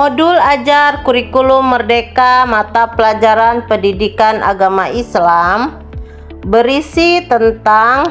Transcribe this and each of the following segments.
Modul ajar kurikulum merdeka mata pelajaran pendidikan agama Islam berisi tentang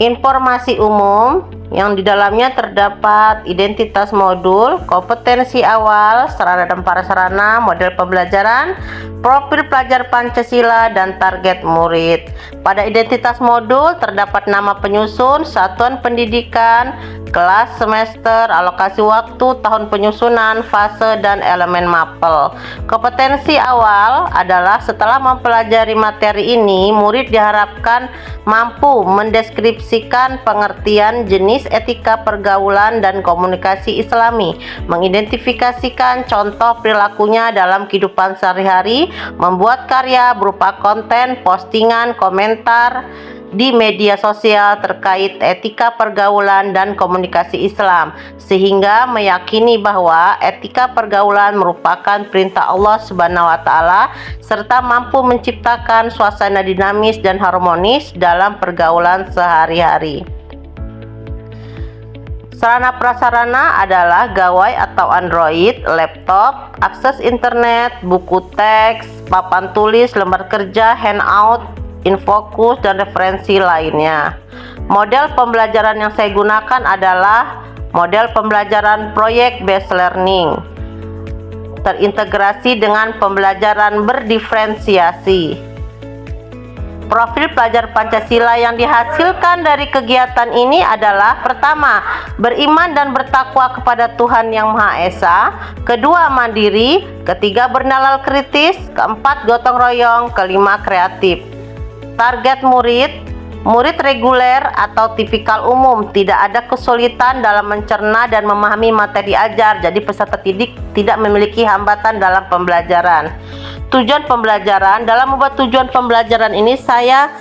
informasi umum yang di dalamnya terdapat identitas modul, kompetensi awal, sarana dan prasarana, model pembelajaran, profil pelajar Pancasila, dan target murid. Pada identitas modul terdapat nama penyusun, satuan pendidikan, kelas, semester, alokasi waktu, tahun penyusunan, fase, dan elemen mapel. Kompetensi awal adalah setelah mempelajari materi ini, murid diharapkan mampu mendeskripsikan pengertian jenis etika pergaulan dan komunikasi Islami, mengidentifikasikan contoh perilakunya dalam kehidupan sehari-hari, membuat karya berupa konten, postingan, komentar di media sosial terkait etika pergaulan dan komunikasi Islam, sehingga meyakini bahwa etika pergaulan merupakan perintah Allah Subhanahu wa Ta'ala serta mampu menciptakan suasana dinamis dan harmonis dalam pergaulan sehari-hari. Sarana prasarana adalah gawai atau Android, laptop, akses internet, buku teks, papan tulis, lembar kerja, handout, infokus, dan referensi lainnya. Model pembelajaran yang saya gunakan adalah model pembelajaran project based learning, terintegrasi dengan pembelajaran berdiferensiasi. Profil pelajar Pancasila yang dihasilkan dari kegiatan ini adalah: pertama, beriman dan bertakwa kepada Tuhan Yang Maha Esa; kedua, mandiri; ketiga, bernalar kritis; keempat, gotong royong; kelima, kreatif. Target murid: murid reguler atau tipikal umum, tidak ada kesulitan dalam mencerna dan memahami materi ajar, jadi peserta didik tidak memiliki hambatan dalam pembelajaran. Tujuan pembelajaran: dalam membuat tujuan pembelajaran ini saya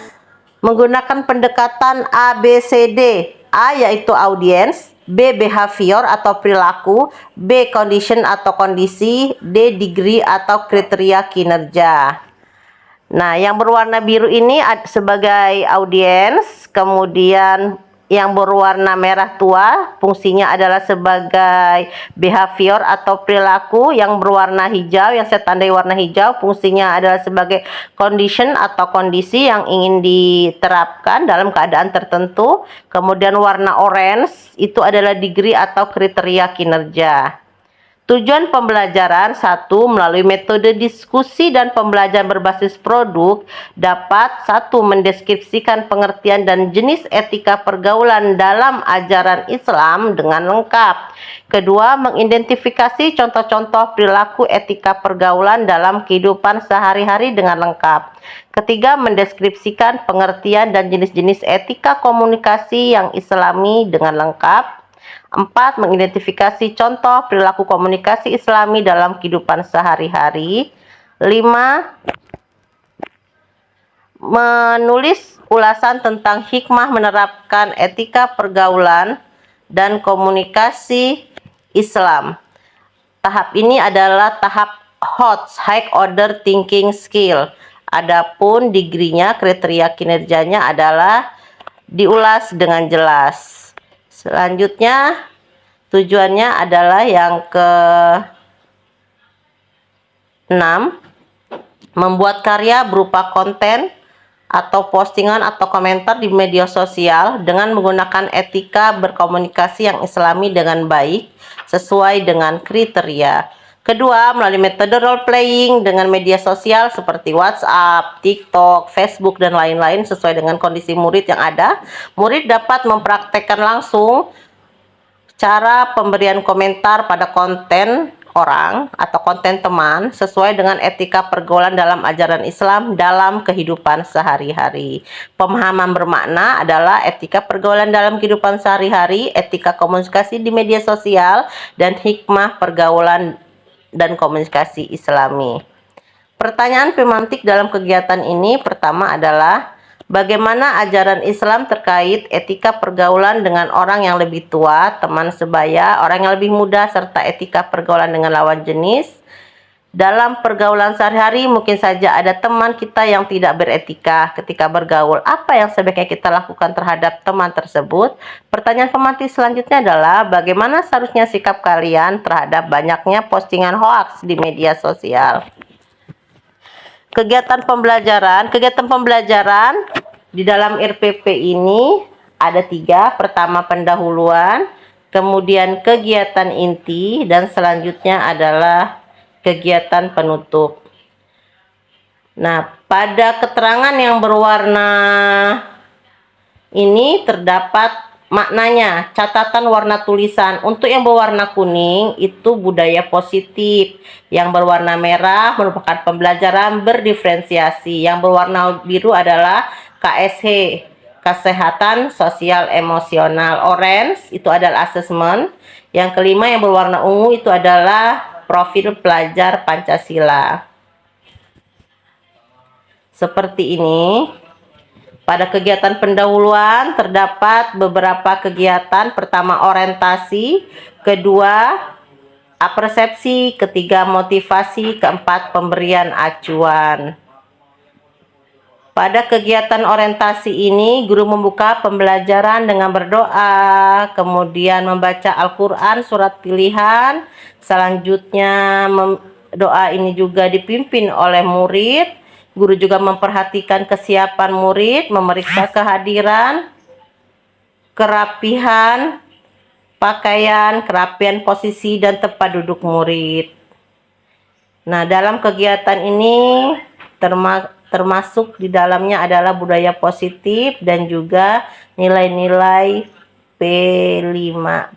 menggunakan pendekatan ABCD. A yaitu audiens, B behavior atau perilaku, B condition atau kondisi, D degree atau kriteria kinerja. Nah, yang berwarna biru ini sebagai audiens, kemudian yang berwarna merah tua fungsinya adalah sebagai behavior atau perilaku, yang berwarna hijau yang saya tandai warna hijau fungsinya adalah sebagai condition atau kondisi yang ingin diterapkan dalam keadaan tertentu, kemudian warna orange itu adalah degree atau kriteria kinerja. Tujuan pembelajaran: 1. Melalui metode diskusi dan pembelajaran berbasis produk dapat 1. Mendeskripsikan pengertian dan jenis etika pergaulan dalam ajaran Islam dengan lengkap. Kedua, mengidentifikasi contoh-contoh perilaku etika pergaulan dalam kehidupan sehari-hari dengan lengkap. Ketiga, mendeskripsikan pengertian dan jenis-jenis etika komunikasi yang Islami dengan lengkap. 4. Mengidentifikasi contoh perilaku komunikasi Islami dalam kehidupan sehari-hari. 5. Menulis ulasan tentang hikmah menerapkan etika pergaulan dan komunikasi Islam. Tahap ini adalah tahap HOTS, High Order Thinking Skill. Adapun degree-nya, kriteria kinerjanya adalah diulas dengan jelas. Selanjutnya, tujuannya adalah yang ke-6, membuat karya berupa konten atau postingan atau komentar di media sosial dengan menggunakan etika berkomunikasi yang Islami dengan baik sesuai dengan kriteria. Kedua, melalui metode role playing dengan media sosial seperti WhatsApp, TikTok, Facebook, dan lain-lain sesuai dengan kondisi murid yang ada. Murid dapat mempraktekkan langsung cara pemberian komentar pada konten orang atau konten teman sesuai dengan etika pergaulan dalam ajaran Islam dalam kehidupan sehari-hari. Pemahaman bermakna adalah etika pergaulan dalam kehidupan sehari-hari, etika komunikasi di media sosial, dan hikmah pergaulan dan komunikasi Islami. Pertanyaan pemantik dalam kegiatan ini pertama adalah: bagaimana ajaran Islam terkait etika pergaulan dengan orang yang lebih tua, teman sebaya, orang yang lebih muda, serta etika pergaulan dengan lawan jenis? Dalam pergaulan sehari-hari mungkin saja ada teman kita yang tidak beretika ketika bergaul. Apa yang sebaiknya kita lakukan terhadap teman tersebut? Pertanyaan pemantik selanjutnya adalah bagaimana seharusnya sikap kalian terhadap banyaknya postingan hoaks di media sosial? Kegiatan pembelajaran di dalam RPP ini ada 3. Pertama pendahuluan, kemudian kegiatan inti, dan selanjutnya adalah kegiatan penutup. Nah, pada keterangan yang berwarna ini terdapat maknanya, catatan warna tulisan. Untuk yang berwarna kuning itu budaya positif, yang berwarna merah merupakan pembelajaran berdiferensiasi, yang berwarna biru adalah KSH, kesehatan sosial emosional, orange itu adalah asesmen, yang kelima yang berwarna ungu itu adalah profil pelajar Pancasila. Seperti ini. Pada kegiatan pendahuluan terdapat beberapa kegiatan. Pertama orientasi, kedua apersepsi, ketiga motivasi, keempat pemberian acuan. Pada kegiatan orientasi ini, guru membuka pembelajaran dengan berdoa, kemudian membaca Al-Quran surat pilihan. Selanjutnya, doa ini juga dipimpin oleh murid. Guru juga memperhatikan kesiapan murid, memeriksa kehadiran, kerapihan pakaian, kerapian posisi, dan tempat duduk murid. Nah, dalam kegiatan ini termasuk di dalamnya adalah budaya positif dan juga nilai-nilai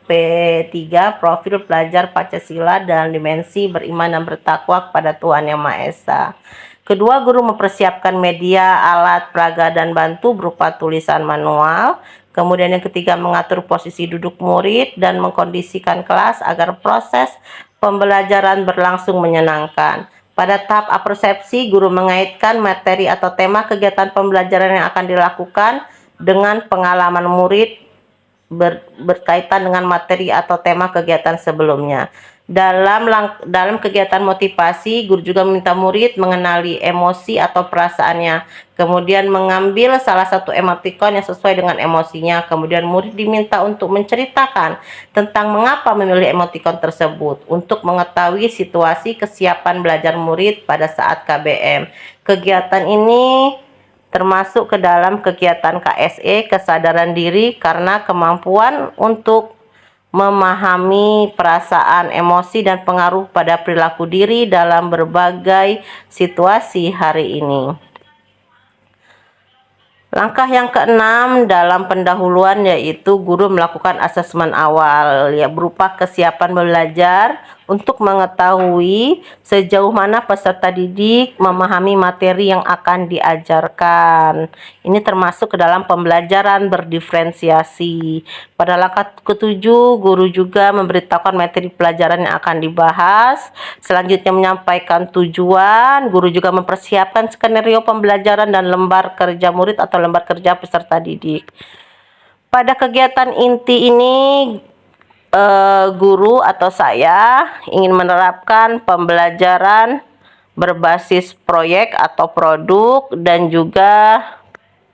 P3 profil pelajar Pancasila dan dimensi beriman dan bertakwa kepada Tuhan Yang Maha Esa. Kedua, guru mempersiapkan media, alat, peraga, dan bantu berupa tulisan manual. Kemudian yang ketiga, mengatur posisi duduk murid dan mengkondisikan kelas agar proses pembelajaran berlangsung menyenangkan. Pada tahap apersepsi, guru mengaitkan materi atau tema kegiatan pembelajaran yang akan dilakukan dengan pengalaman murid berkaitan dengan materi atau tema kegiatan sebelumnya. Dalam kegiatan motivasi, guru juga meminta murid mengenali emosi atau perasaannya, kemudian mengambil salah satu emotikon yang sesuai dengan emosinya. Kemudian murid diminta untuk menceritakan tentang mengapa memilih emotikon tersebut untuk mengetahui situasi kesiapan belajar murid pada saat KBM. Kegiatan ini termasuk ke dalam kegiatan KSE, kesadaran diri, karena kemampuan untuk memahami perasaan, emosi, dan pengaruh pada perilaku diri dalam berbagai situasi hari ini. Langkah yang keenam dalam pendahuluan yaitu guru melakukan asesmen awal berupa kesiapan belajar untuk mengetahui sejauh mana peserta didik memahami materi yang akan diajarkan. Ini termasuk ke dalam pembelajaran berdiferensiasi. Pada langkah ketujuh, guru juga memberitahukan materi pelajaran yang akan dibahas. Selanjutnya menyampaikan tujuan. Guru juga mempersiapkan skenario pembelajaran dan lembar kerja murid atau lembar kerja peserta didik. Pada kegiatan inti ini, guru atau saya ingin menerapkan pembelajaran berbasis proyek atau produk dan juga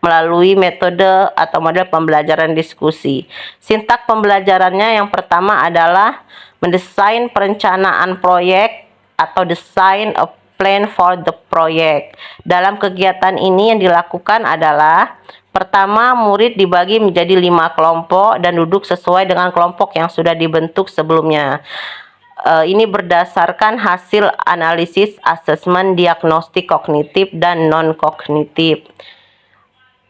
melalui metode atau model pembelajaran diskusi. Sintak pembelajarannya yang pertama adalah mendesain perencanaan proyek atau design a plan for the project. Dalam kegiatan ini yang dilakukan adalah pertama, murid dibagi menjadi 5 kelompok dan duduk sesuai dengan kelompok yang sudah dibentuk sebelumnya. Ini berdasarkan hasil analisis asesmen diagnostik kognitif dan non-kognitif.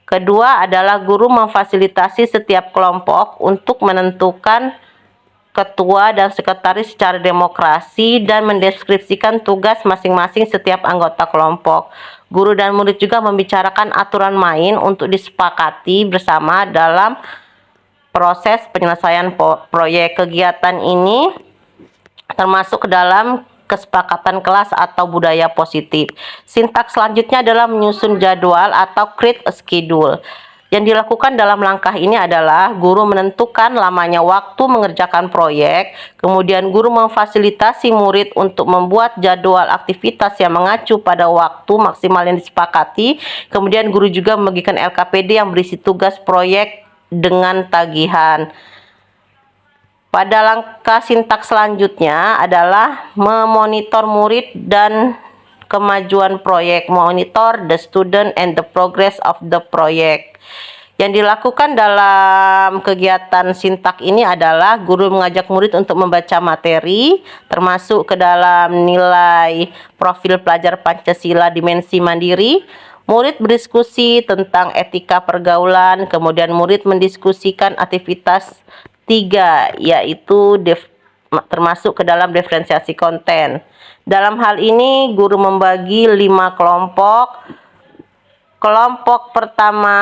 Kedua adalah guru memfasilitasi setiap kelompok untuk menentukan ketua dan sekretaris secara demokrasi dan mendeskripsikan tugas masing-masing setiap anggota kelompok. Guru dan murid juga membicarakan aturan main untuk disepakati bersama dalam proses penyelesaian proyek. Kegiatan ini termasuk ke dalam kesepakatan kelas atau budaya positif. Sintaks selanjutnya adalah menyusun jadwal atau create a schedule. Yang dilakukan dalam langkah ini adalah guru menentukan lamanya waktu mengerjakan proyek, kemudian guru memfasilitasi murid untuk membuat jadwal aktivitas yang mengacu pada waktu maksimal yang disepakati, kemudian guru juga membagikan LKPD yang berisi tugas proyek dengan tagihan. Pada langkah sintaks selanjutnya adalah memonitor murid dan kemajuan proyek, monitor the student and the progress of the project. Yang dilakukan dalam kegiatan sintak ini adalah guru mengajak murid untuk membaca materi, termasuk ke dalam nilai profil pelajar Pancasila dimensi mandiri. Murid berdiskusi tentang etika pergaulan, kemudian murid mendiskusikan aktivitas 3, yaitu termasuk ke dalam diferensiasi konten. Dalam hal ini, guru membagi 5 kelompok. Kelompok pertama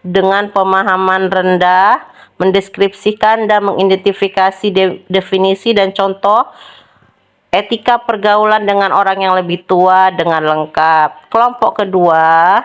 dengan pemahaman rendah, mendeskripsikan dan mengidentifikasi definisi dan contoh etika pergaulan dengan orang yang lebih tua dengan lengkap. Kelompok kedua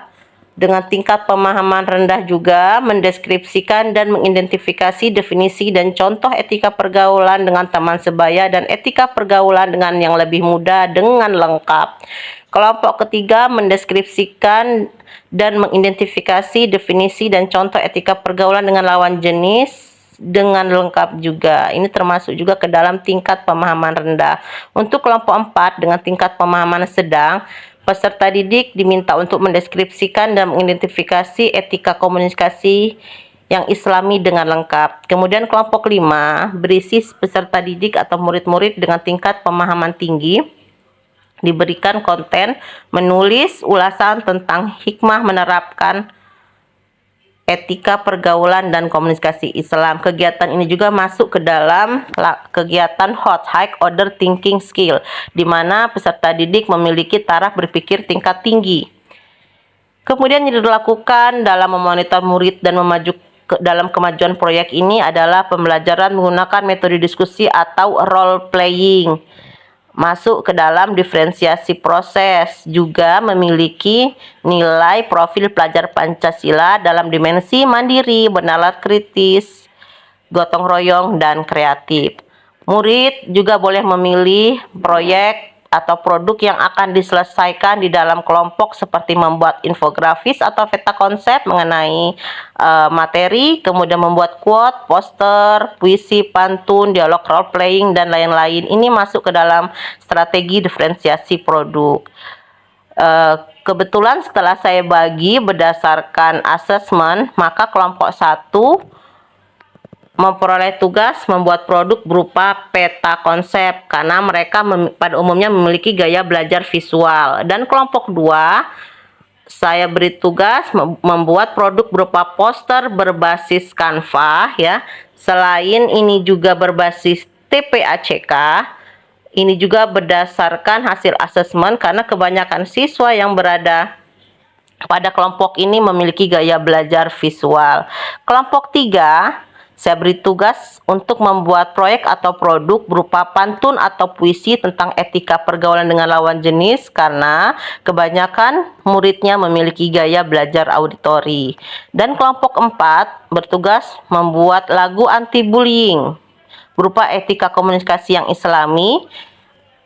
dengan tingkat pemahaman rendah juga mendeskripsikan dan mengidentifikasi definisi dan contoh etika pergaulan dengan teman sebaya dan etika pergaulan dengan yang lebih muda dengan lengkap. Kelompok ketiga mendeskripsikan dan mengidentifikasi definisi dan contoh etika pergaulan dengan lawan jenis dengan lengkap juga. Ini termasuk juga ke dalam tingkat pemahaman rendah. Untuk kelompok 4 dengan tingkat pemahaman sedang, peserta didik diminta untuk mendeskripsikan dan mengidentifikasi etika komunikasi yang islami dengan lengkap. Kemudian kelompok 5 berisi peserta didik atau murid-murid dengan tingkat pemahaman tinggi, diberikan konten menulis ulasan tentang hikmah menerapkan etika pergaulan dan komunikasi Islam. Kegiatan ini juga masuk ke dalam kegiatan hot high order thinking skill, di mana peserta didik memiliki taraf berpikir tingkat tinggi. Kemudian yang dilakukan dalam memonitor murid dan dalam kemajuan proyek ini adalah pembelajaran menggunakan metode diskusi atau role playing. Masuk ke dalam diferensiasi proses, juga memiliki nilai profil pelajar Pancasila dalam dimensi mandiri, bernalar kritis, gotong royong, dan kreatif. Murid juga boleh memilih proyek atau produk yang akan diselesaikan di dalam kelompok seperti membuat infografis atau peta konsep mengenai materi, kemudian membuat quote, poster, puisi, pantun, dialog role playing, dan lain-lain. Ini masuk ke dalam strategi diferensiasi produk. Kebetulan setelah saya bagi berdasarkan asesmen, maka kelompok 1 memperoleh tugas membuat produk berupa peta konsep karena mereka pada umumnya memiliki gaya belajar visual. Dan kelompok 2 saya beri tugas membuat produk berupa poster berbasis Canva ya. Selain ini juga berbasis TPACK. Ini juga berdasarkan hasil asesmen karena kebanyakan siswa yang berada pada kelompok ini memiliki gaya belajar visual. Kelompok 3 saya beri tugas untuk membuat proyek atau produk berupa pantun atau puisi tentang etika pergaulan dengan lawan jenis karena kebanyakan muridnya memiliki gaya belajar auditori. Dan kelompok 4 bertugas membuat lagu anti-bullying berupa etika komunikasi yang islami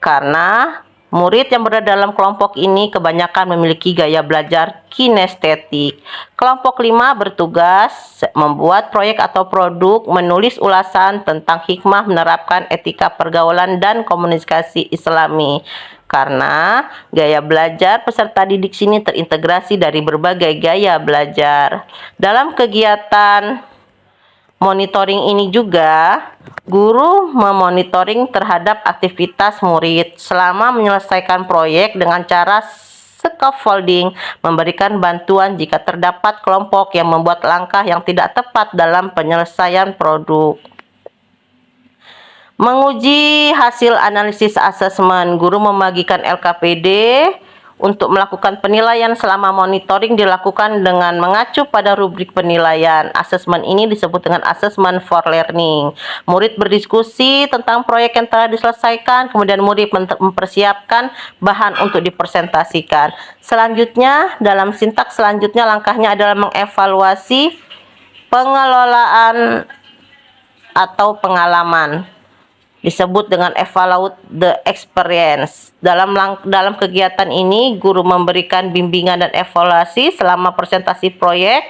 karena murid yang berada dalam kelompok ini kebanyakan memiliki gaya belajar kinestetik. Kelompok 5 bertugas membuat proyek atau produk menulis ulasan tentang hikmah menerapkan etika pergaulan dan komunikasi islami. Karena gaya belajar peserta didik sini terintegrasi dari berbagai gaya belajar. Dalam kegiatan monitoring ini juga, guru memonitoring terhadap aktivitas murid selama menyelesaikan proyek dengan cara scaffolding, memberikan bantuan jika terdapat kelompok yang membuat langkah yang tidak tepat dalam penyelesaian produk. Menguji hasil analisis asesmen, guru membagikan LKPD untuk melakukan penilaian selama monitoring dilakukan dengan mengacu pada rubrik penilaian. Asesmen ini disebut dengan assessment for learning. Murid berdiskusi tentang proyek yang telah diselesaikan, kemudian murid mempersiapkan bahan untuk dipresentasikan. Selanjutnya, dalam sintaks selanjutnya langkahnya adalah mengevaluasi pengelolaan atau pengalaman. Disebut dengan evaluate the experience. Dalam kegiatan ini, guru memberikan bimbingan dan evaluasi selama presentasi proyek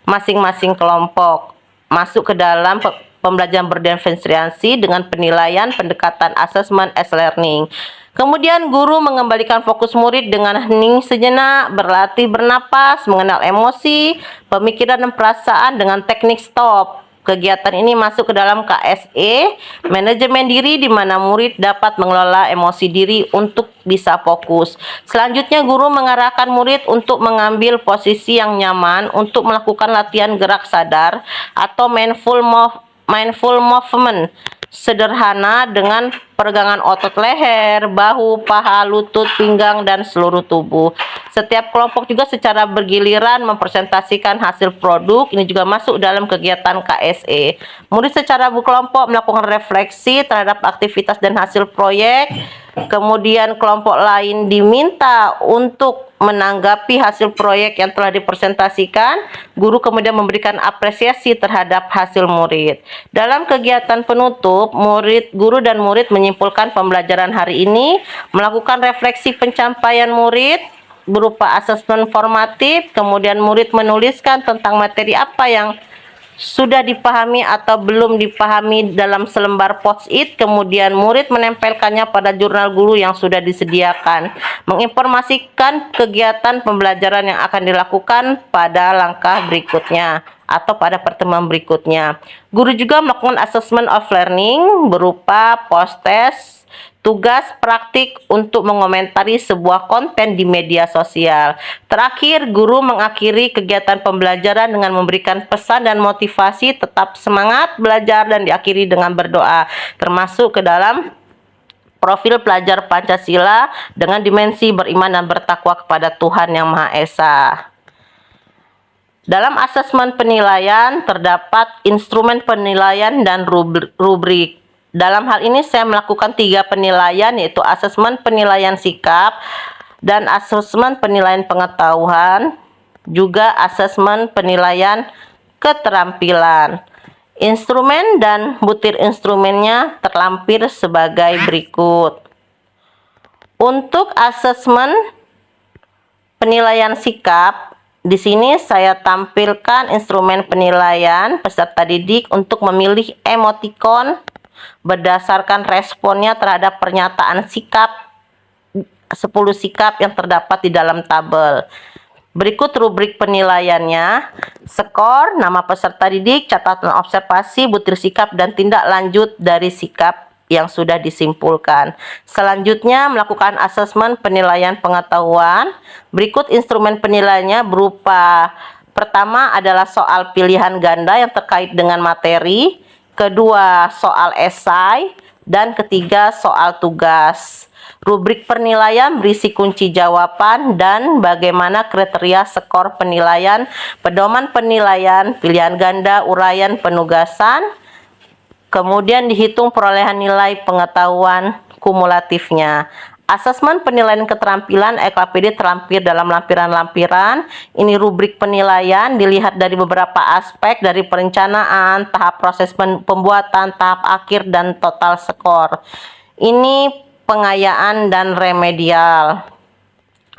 masing-masing kelompok. Masuk ke dalam pembelajaran berdiferensiasi dengan penilaian pendekatan assessment as learning. Kemudian guru mengembalikan fokus murid dengan hening sejenak, berlatih bernapas, mengenal emosi, pemikiran dan perasaan dengan teknik stop. Kegiatan ini masuk ke dalam KSE, manajemen diri, di mana murid dapat mengelola emosi diri untuk bisa fokus. Selanjutnya, guru mengarahkan murid untuk mengambil posisi yang nyaman untuk melakukan latihan gerak sadar atau mindful movement sederhana dengan peregangan otot leher, bahu, paha, lutut, pinggang, dan seluruh tubuh. Setiap kelompok juga secara bergiliran mempresentasikan hasil produk. Ini juga masuk dalam kegiatan KSE. Murid secara berkelompok melakukan refleksi terhadap aktivitas dan hasil proyek. Kemudian kelompok lain diminta untuk menanggapi hasil proyek yang telah dipresentasikan. Guru kemudian memberikan apresiasi terhadap hasil murid. Dalam kegiatan penutup, guru dan murid menyimpulkan pembelajaran hari ini, melakukan refleksi pencapaian murid berupa asesmen formatif, kemudian murid menuliskan tentang materi apa yang sudah dipahami atau belum dipahami dalam selembar post-it, kemudian murid menempelkannya pada jurnal guru yang sudah disediakan, menginformasikan kegiatan pembelajaran yang akan dilakukan pada langkah berikutnya atau pada pertemuan berikutnya. Guru juga melakukan assessment of learning berupa post-test, tugas praktik untuk mengomentari sebuah konten di media sosial. Terakhir, guru mengakhiri kegiatan pembelajaran dengan memberikan pesan dan motivasi tetap semangat belajar dan diakhiri dengan berdoa, termasuk ke dalam profil pelajar Pancasila dengan dimensi beriman dan bertakwa kepada Tuhan Yang Maha Esa. Dalam asesmen penilaian terdapat instrumen penilaian dan rubrik. Dalam hal ini saya melakukan 3 penilaian, yaitu asesmen penilaian sikap dan asesmen penilaian pengetahuan, juga asesmen penilaian keterampilan. Instrumen dan butir instrumennya terlampir sebagai berikut. Untuk asesmen penilaian sikap, di sini saya tampilkan instrumen penilaian peserta didik untuk memilih emotikon berdasarkan responnya terhadap pernyataan sikap 10 sikap yang terdapat di dalam tabel. Berikut rubrik penilaiannya: skor, nama peserta didik, catatan observasi, butir sikap, dan tindak lanjut dari sikap yang sudah disimpulkan. Selanjutnya melakukan asesmen penilaian pengetahuan. Berikut instrumen penilaiannya berupa: pertama adalah soal pilihan ganda yang terkait dengan materi, kedua soal esai, dan ketiga soal tugas. Rubrik penilaian berisi kunci jawaban dan bagaimana kriteria skor penilaian, pedoman penilaian, pilihan ganda, uraian penugasan, kemudian dihitung perolehan nilai pengetahuan kumulatifnya. Asesmen penilaian keterampilan LKPD terlampir dalam lampiran-lampiran. Ini rubrik penilaian dilihat dari beberapa aspek, dari perencanaan, tahap proses pembuatan, tahap akhir, dan total skor. Ini pengayaan dan remedial.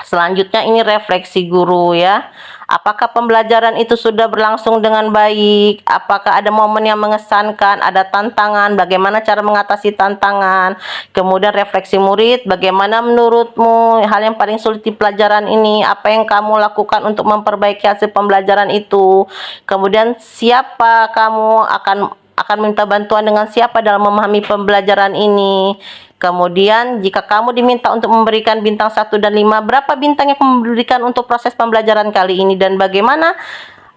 Selanjutnya ini refleksi guru ya. Apakah pembelajaran itu sudah berlangsung dengan baik? Apakah ada momen yang mengesankan? Ada tantangan? Bagaimana cara mengatasi tantangan? Kemudian refleksi murid, bagaimana menurutmu hal yang paling sulit di pelajaran ini? Apa yang kamu lakukan untuk memperbaiki hasil pembelajaran itu? Kemudian siapa kamu akan minta bantuan dengan siapa dalam memahami pembelajaran ini? Kemudian jika kamu diminta untuk memberikan bintang 1 dan 5, berapa bintang yang kamu berikan untuk proses pembelajaran kali ini, dan bagaimana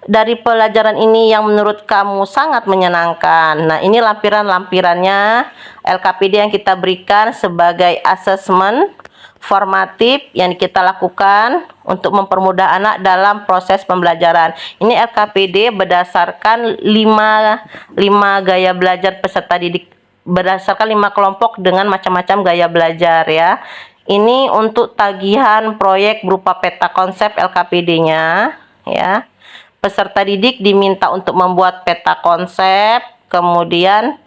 dari pelajaran ini yang menurut kamu sangat menyenangkan? Nah, ini lampiran-lampirannya LKPD yang kita berikan sebagai asesmen formatif yang kita lakukan untuk mempermudah anak dalam proses pembelajaran. Ini LKPD berdasarkan 5 gaya belajar peserta didik, berdasarkan 5 kelompok dengan macam-macam gaya belajar ya. Ini untuk tagihan proyek berupa peta konsep LKPD-nya ya. Peserta didik diminta untuk membuat peta konsep, kemudian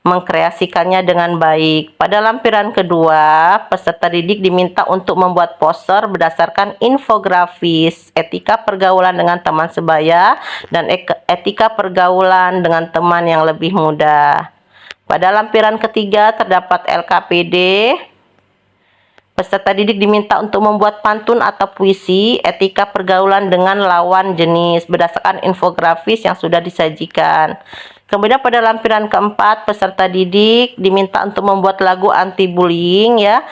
mengkreasikannya dengan baik. Pada lampiran kedua, peserta didik diminta untuk membuat poster berdasarkan infografis, etika pergaulan dengan teman sebaya, dan etika pergaulan dengan teman yang lebih muda. Pada lampiran ketiga terdapat LKPD. Peserta didik diminta untuk membuat pantun atau puisi, etika pergaulan dengan lawan jenis berdasarkan infografis yang sudah disajikan. Kemudian pada lampiran keempat, peserta didik diminta untuk membuat lagu anti bullying ya,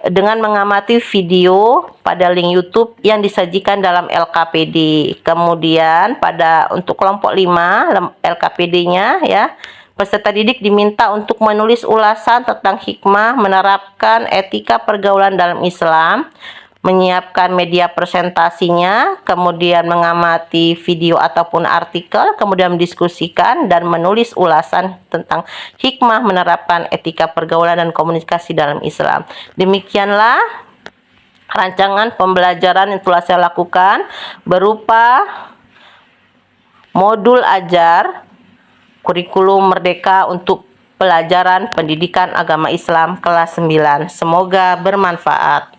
dengan mengamati video pada link YouTube yang disajikan dalam LKPD. Kemudian untuk kelompok 5 LKPD-nya ya, peserta didik diminta untuk menulis ulasan tentang hikmah menerapkan etika pergaulan dalam Islam, menyiapkan media presentasinya, kemudian mengamati video ataupun artikel, kemudian mendiskusikan dan menulis ulasan tentang hikmah menerapkan etika pergaulan dan komunikasi dalam Islam. Demikianlah rancangan pembelajaran yang telah saya lakukan berupa modul ajar kurikulum merdeka untuk pelajaran pendidikan agama Islam kelas 9. Semoga bermanfaat.